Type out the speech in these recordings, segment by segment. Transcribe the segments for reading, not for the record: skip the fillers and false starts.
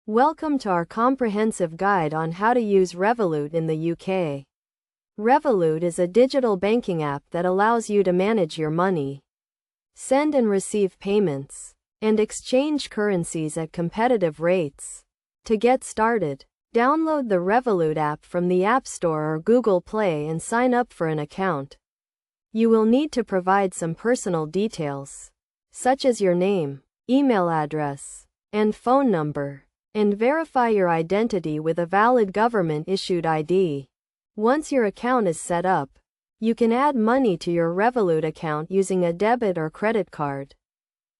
Welcome to our comprehensive guide on how to use Revolut in the UK. Revolut is a digital banking app that allows you to manage your money, send and receive payments, and exchange currencies at competitive rates. To get started, download the Revolut app from the App Store or Google Play and sign up for an account. You will need to provide some personal details, such as your name, email address, and phone number, and verify your identity with a valid government-issued ID. Once your account is set up, you can add money to your Revolut account using a debit or credit card,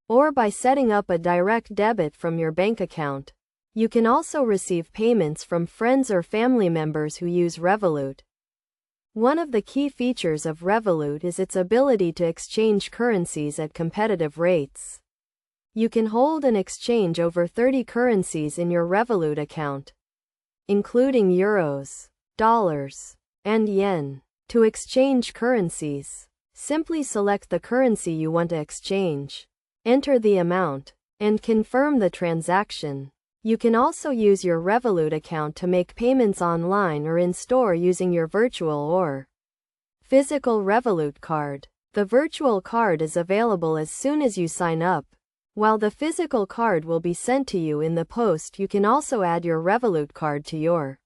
or by setting up a direct debit from your bank account. You can also receive payments from friends or family members who use Revolut. One of the key features of Revolut is its ability to exchange currencies at competitive rates. You can hold and exchange over 30 currencies in your Revolut account, including euros, dollars, and yen. To exchange currencies, simply select the currency you want to exchange, enter the amount, and confirm the transaction. You can also use your Revolut account to make payments online or in store using your virtual or physical Revolut card. The virtual card is available as soon as you sign up, while the physical card will be sent to you in the post. You can also add your Revolut card to your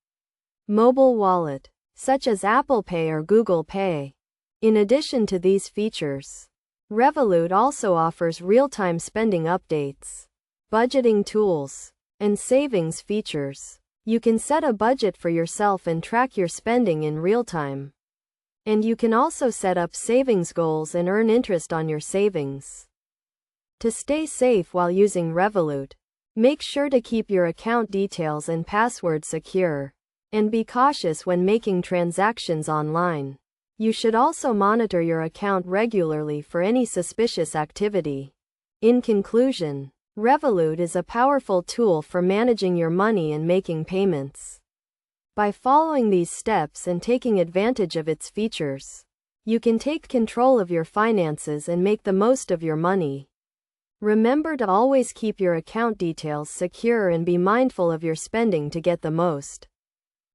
mobile wallet, such as Apple Pay or Google Pay. In addition to these features, Revolut also offers real-time spending updates, budgeting tools, and savings features. You can set a budget for yourself and track your spending in real time. And you can also set up savings goals and earn interest on your savings. To stay safe while using Revolut, make sure to keep your account details and password secure, and be cautious when making transactions online. You should also monitor your account regularly for any suspicious activity. In conclusion, Revolut is a powerful tool for managing your money and making payments. By following these steps and taking advantage of its features, you can take control of your finances and make the most of your money. Remember to always keep your account details secure and be mindful of your spending to get the most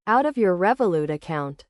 out of your Revolut account.